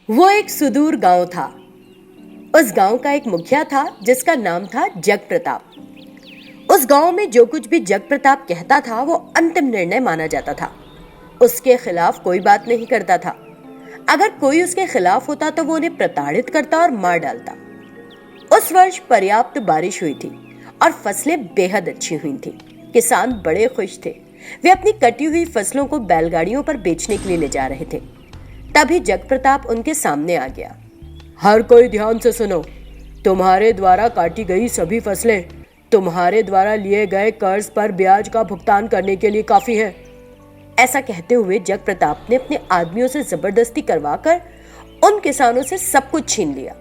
वो एक सुदूर गांव था। उस गांव का एक मुखिया था जिसका नाम था जग प्रताप। उस गांव में जो कुछ भी जग प्रताप कहता था वो अंतिम निर्णय माना जाता था। उसके खिलाफ कोई बात नहीं करता था। अगर कोई उसके खिलाफ होता तो वो उन्हें प्रताड़ित करता और मार डालता। उस वर्ष पर्याप्त बारिश हुई थी और फसलें बेहद अच्छी हुई थी। किसान बड़े खुश थे। वे अपनी कटी हुई फसलों को बैलगाड़ियों पर बेचने के लिए ले जा रहे थे। तभी जग प्रताप उनके सामने आ गया। हर कोई ध्यान से सुनो। तुम्हारे द्वारा काटी गई सभी फसलें तुम्हारे द्वारा लिए गए कर्ज पर ब्याज का भुगतान करने के लिए काफी है। ऐसा कहते हुए जग प्रताप ने अपने आदमियों से जबरदस्ती करवाकर उन किसानों से सब कुछ छीन लिया।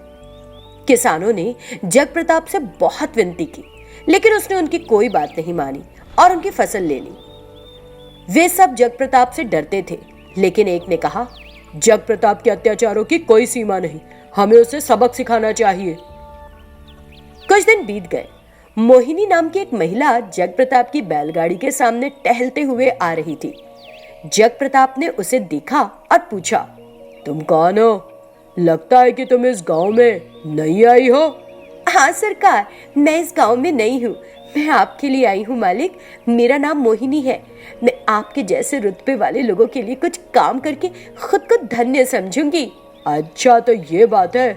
किसानों ने जग प्रताप से बहुत विनती की, लेकिन उसने उनकी कोई बात नहीं मानी और उनकी फसल ले ली। वे सब जग प्रताप से डरते थे, लेकिन एक ने कहा, जग प्रताप के अत्याचारों की कोई सीमा नहीं, हमें उसे सबक सिखाना चाहिए। कुछ दिन बीत गए। मोहिनी नाम की एक महिला जग प्रताप की बैलगाड़ी के सामने टहलते हुए आ रही थी। जग प्रताप ने उसे देखा और पूछा, तुम कौन हो? लगता है कि तुम इस गांव में नई आई हो। हाँ सरकार, मैं इस गांव में नई हूँ। मैं आपके लिए आई हूँ मालिक। मेरा नाम मोहिनी है। मैं आपके जैसे रुतबे वाले लोगों के लिए कुछ काम करके खुद को धन्य समझूंगी। अच्छा तो ये बात है।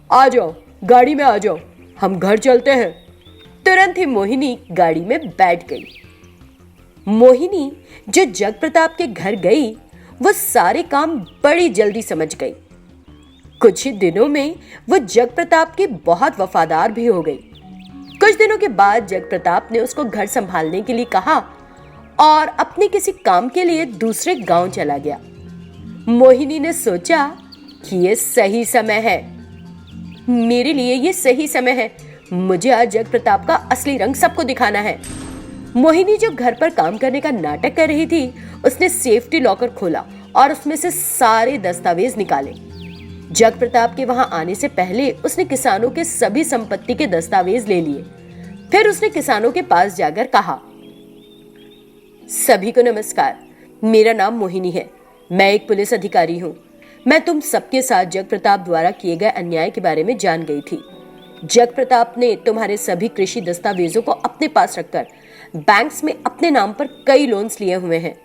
आ जाओ, गाड़ी में आ जाओ, हम घर चलते हैं। तुरंत ही मोहिनी गाड़ी में बैठ गई। मोहिनी जो जग प्रताप के घर गई, वो सारे काम बड़ी जल्दी समझ गई। कुछ ही दिनों में वो जग प्रताप की बहुत वफादार भी हो गई। कुछ दिनों के बाद जग प्रताप ने उसको घर संभालने के लिए कहा और अपने किसी काम के लिए दूसरे गांव चला गया। मोहिनी ने सोचा कि ये सही समय है, मेरे लिए ये सही समय है। मुझे आज जग प्रताप का असली रंग सबको दिखाना है। मोहिनी जो घर पर काम करने का नाटक कर रही थी, उसने सेफ्टी लॉकर खोला और उसमें से सारे दस्तावेज निकाले। जग प्रताप के वहां आने से पहले उसने किसानों के सभी संपत्ति के दस्तावेज ले लिए। फिर उसने किसानों के पास जाकर कहा, सभी को नमस्कार, मेरा नाम मोहिनी है। मैं एक पुलिस अधिकारी हूँ। मैं तुम सबके साथ जग प्रताप द्वारा किए गए अन्याय के बारे में जान गई थी। जग प्रताप ने तुम्हारे सभी कृषि दस्तावेजों को अपने पास रखकर बैंक्स में अपने नाम पर कई लोन्स लिए हुए हैं।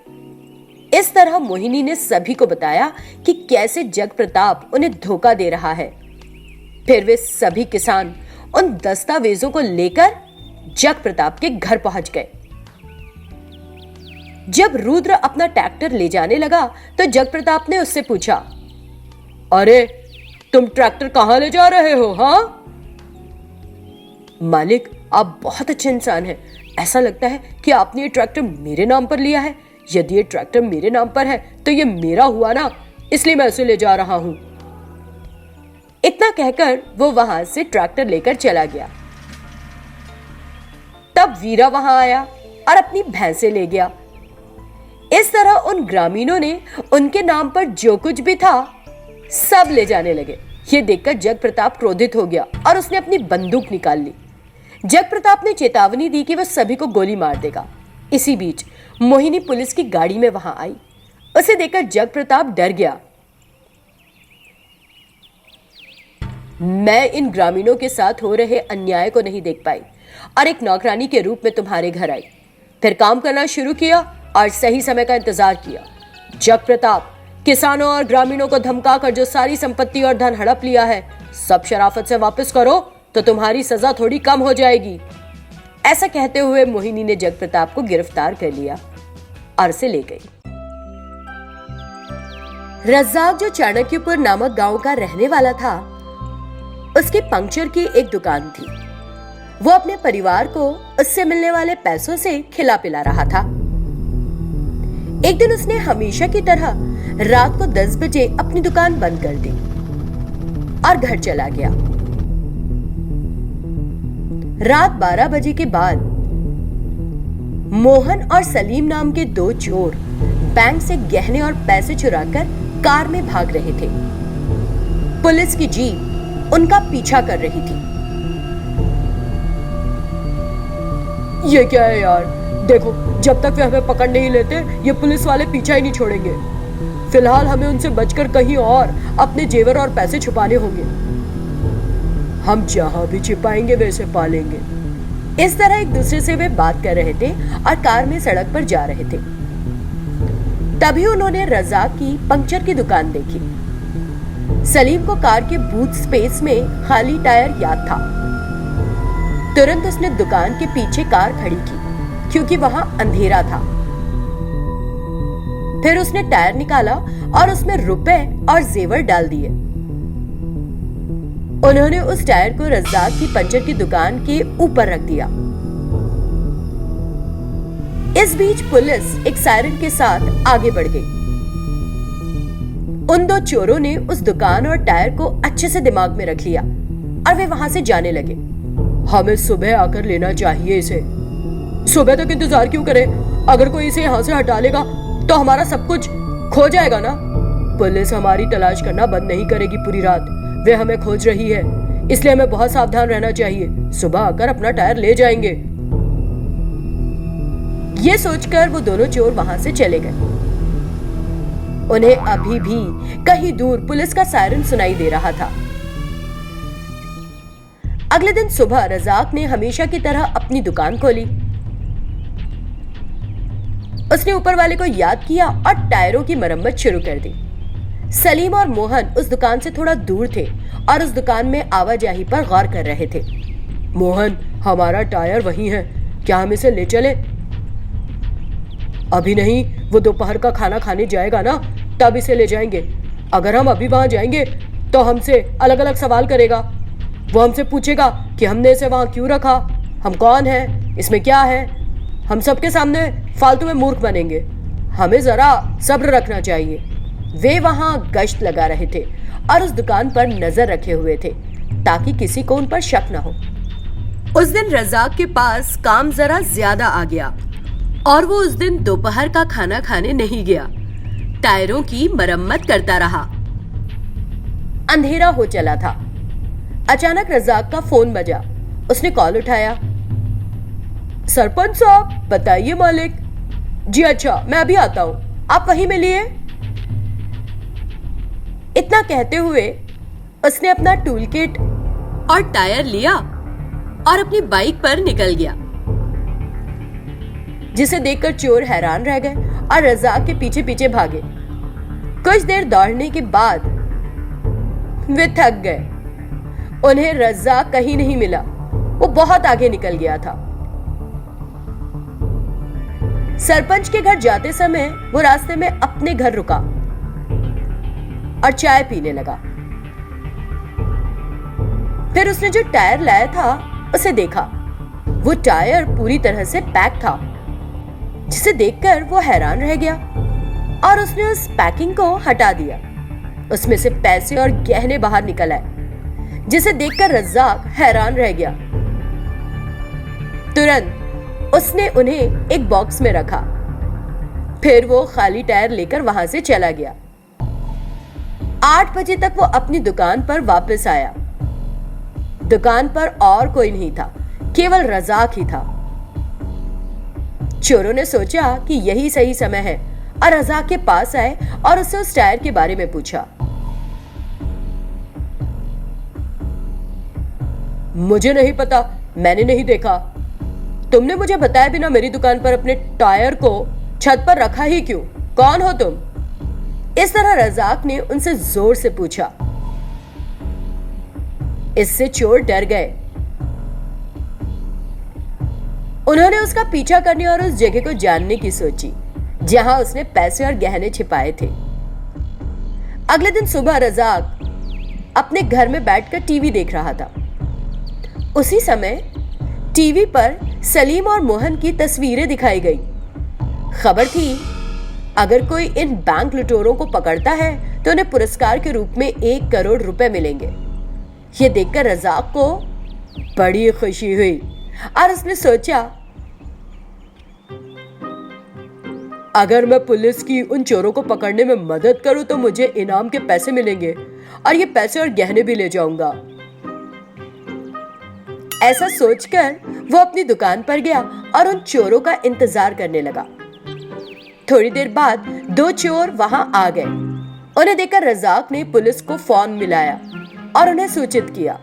इस तरह मोहिनी ने सभी को बताया कि कैसे जग प्रताप उन्हें धोखा दे रहा है। फिर वे सभी किसान उन दस्तावेजों को लेकर जग प्रताप के घर पहुंच गए। जब रुद्र अपना ट्रैक्टर ले जाने लगा तो जग प्रताप ने उससे पूछा, अरे तुम ट्रैक्टर कहां ले जा रहे हो? हाँ मालिक, आप बहुत अच्छे इंसान हैं। ऐसा लगता है कि आपने ये ट्रैक्टर मेरे नाम पर लिया है। यदि ये ट्रैक्टर मेरे नाम पर है तो ये मेरा हुआ ना, इसलिए मैं उसे ले जा रहा हूं। इतना कहकर वो वहां से ट्रैक्टर लेकर चला गया। तब वीरा वहां आया और अपनी भैंसे ले गया। इस तरह उन ग्रामीणों ने उनके नाम पर जो कुछ भी था सब ले जाने लगे। ये देखकर जग प्रताप क्रोधित हो गया और उसने अपनी बंदूक निकाल ली। जग प्रताप ने चेतावनी दी कि वह सभी को गोली मार देगा। इसी बीच मोहिनी पुलिस की गाड़ी में वहां आई। उसे देखकर जग प्रताप डर गया। मैं इन ग्रामीणों के साथ हो रहे अन्याय को नहीं देख पाई और एक नौकरानी के रूप में तुम्हारे घर आई। फिर काम करना शुरू किया और सही समय का इंतजार किया। जग प्रताप, किसानों और ग्रामीणों को धमकाकर जो सारी संपत्ति और धन हड़प लिया है, सब शराफत से वापस करो तो तुम्हारी सजा थोड़ी कम हो जाएगी। ऐसा कहते हुए मोहिनी ने जग प्रताप को गिरफ्तार कर लिया और उसे ले गई। रज्जाक जो चाणक्यपुर नामक गांव का रहने वाला था, उसके पंक्चर की एक दुकान थी। वो अपने परिवार को उससे मिलने वाले पैसों से खिला पिला रहा था। एक दिन उसने हमेशा की तरह रात को 10 बजे अपनी दुकान बंद कर दी और घर चला गया। रात 12 बजे के बाद मोहन और सलीम नाम के दो चोर बैंक से गहने और पैसे चुराकर कार में भाग रहे थे। पुलिस की जीप उनका पीछा कर रही थी। ये क्या है यार? देखो, जब तक वे हमें पकड़ नहीं लेते, ये पुलिस वाले पीछा ही नहीं छोड़ेंगे। फिलहाल हमें उनसे बचकर कहीं और अपने जेवर और पैसे छुपाने होंगे। हम जहां भी छिपाएंगे वैसे पालेंगे। इस तरह एक दूसरे से वे बात कर रहे थे और कार में सड़क पर जा रहे थे। तभी उन्होंने रज़ाक की पंक्चर की दुकान देखी। सलीम को कार के बूट स्पेस में खाली टायर याद था। तुरंत उसने दुकान के पीछे कार खड़ी की क्योंकि वहां अंधेरा था। फिर उसने टायर निकाला और उसमें रुपए और जेवर डाल दिए। उन्होंने उस टायर को रज़ाक की पंचर की दुकान के ऊपर रख दिया। इस बीच पुलिस एक सायरन के साथ आगे बढ़ गई। उन दो चोरों ने उस दुकान और टायर को अच्छे से दिमाग में रख लिया और वे वहां से जाने लगे। हमें सुबह आकर लेना चाहिए इसे। सुबह तक इंतजार क्यों करें? अगर कोई इसे यहाँ से हटा लेगा तो हमारा सब कुछ खो जाएगा ना। पुलिस हमारी तलाश करना बंद नहीं करेगी पूरी रात। वे हमें खोज रही है, इसलिए हमें बहुत सावधान रहना चाहिए। सुबह आकर अपना टायर ले जाएंगे। ये सोचकर वो दोनों चोर वहां से चले गए। उन्हें अभी भी कहीं दूर पुलिस का सायरन सुनाई दे रहा था। अगले दिन सुबह रज़ाक ने हमेशा की तरह अपनी दुकान खोली। उसने ऊपर वाले को याद किया और टायरों की मरम्मत शुरू कर दी। सलीम और मोहन उस दुकान से थोड़ा दूर थे और उस दुकान में आवाजाही पर गौर कर रहे थे। मोहन, हमारा टायर वहीं है, क्या हम इसे ले चले? अभी नहीं, वो दोपहर का खाना खाने जाएगा ना, तब इसे ले जाएंगे। अगर हम अभी वहां जाएंगे तो हमसे अलग अलग सवाल करेगा। वो हमसे पूछेगा कि हमने इसे वहां क्यों रखा, हम कौन हैं, इसमें क्या है। हम सबके सामने फालतू में मूर्ख बनेंगे। हमें जरा सब्र रखना चाहिए। वे वहां गश्त लगा रहे थे और उस दुकान पर नजर रखे हुए थे ताकि किसी को उन पर शक न हो। उस दिन रज़ाक के पास काम जरा ज्यादा आ गया और वो उस दिन दोपहर का खाना खाने नहीं गया। टायरों की मरम्मत करता रहा। अंधेरा हो चला था। अचानक रज़ाक का फोन बजा। उसने कॉल उठाया। सरपंच साहब, बताइए मालिक। जी अच्छा, मैं अभी आता हूं, आप वहीं मिलिए। इतना कहते हुए उसने अपना टूल किट और टायर लिया और अपनी बाइक पर निकल गया, जिसे देखकर चोर हैरान रह गए और रज़ाक के पीछे पीछे भागे। कुछ देर दौड़ने के बाद वे थक गए। उन्हें रज़ाक कहीं नहीं मिला। वो बहुत आगे निकल गया था। सरपंच के घर जाते समय वो रास्ते में अपने घर रुका और चाय पीने लगा। फिर उसने जो टायर लाया था उसे देखा। वो टायर पूरी तरह से पैक था, जिसे देखकर वो हैरान रह गया और उसने उस पैकिंग को हटा दिया। उसमें से पैसे और गहने बाहर निकल आए, जिसे देखकर रज़ाक हैरान रह गया। तुरंत उसने उन्हें एक बॉक्स में रखा। फिर वो खाली टायर लेकर वहां से चला गया। 8 बजे तक वो अपनी दुकान पर वापस आया। दुकान पर और कोई नहीं था, केवल रज़ाक ही था। चोरों ने सोचा कि यही सही समय है और रज़ाक के पास आए और उससे उस टायर के बारे में पूछा। मुझे नहीं पता, मैंने नहीं देखा। तुमने मुझे बताए बिना मेरी दुकान पर अपने टायर को छत पर रखा ही क्यों? कौन हो तुम? इस तरह रज़ाक ने उनसे जोर से पूछा। इससे चोर डर गए। उन्होंने उसका पीछा करने और उस जगह को जानने की सोची जहां उसने पैसे और गहने छिपाए थे। अगले दिन सुबह रज़ाक अपने घर में बैठकर टीवी देख रहा था। उसी समय टीवी पर सलीम और मोहन की तस्वीरें दिखाई गई। खबर थी, अगर कोई इन बैंक लुटेरों को पकड़ता है तो उन्हें पुरस्कार के रूप में 1 करोड़ रुपए मिलेंगे। ये देखकर रज़ाक को बड़ी खुशी हुई और उसने सोचा, अगर मैं पुलिस की उन चोरों को पकड़ने में मदद करूं तो मुझे इनाम के पैसे मिलेंगे और ये पैसे और गहने भी ले जाऊंगा। ऐसा सोचकर वो अपनी दुकान पर गया और उन चोरों का इंतजार करने लगा। थोड़ी देर बाद दो चोर वहां आ गए। उन्हें देखकर रजाक ने पुलिस को फोन मिलाया और उन्हें सूचित किया।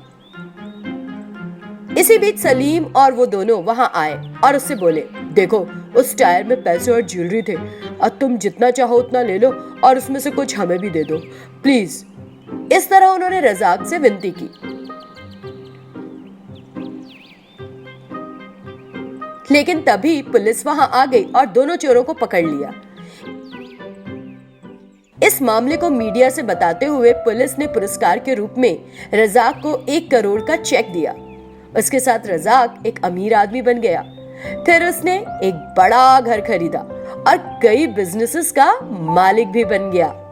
इसी बीच सलीम और वो दोनों वहां आए और उससे बोले, देखो उस टायर में पैसे और ज्वेलरी थे, अब तुम जितना चाहो उतना ले लो और उसमें से कुछ हमें भी दे दो प्लीज। इस तरह उन्होंने रजाक से विनती की। लेकिन तभी पुलिस वहां आ गई और दोनों चोरों को पकड़ लिया। इस मामले को मीडिया से बताते हुए पुलिस ने पुरस्कार के रूप में रजाक को 1 करोड़ का चेक दिया। उसके साथ रजाक एक अमीर आदमी बन गया। फिर उसने एक बड़ा घर खरीदा और कई बिजनेसेस का मालिक भी बन गया।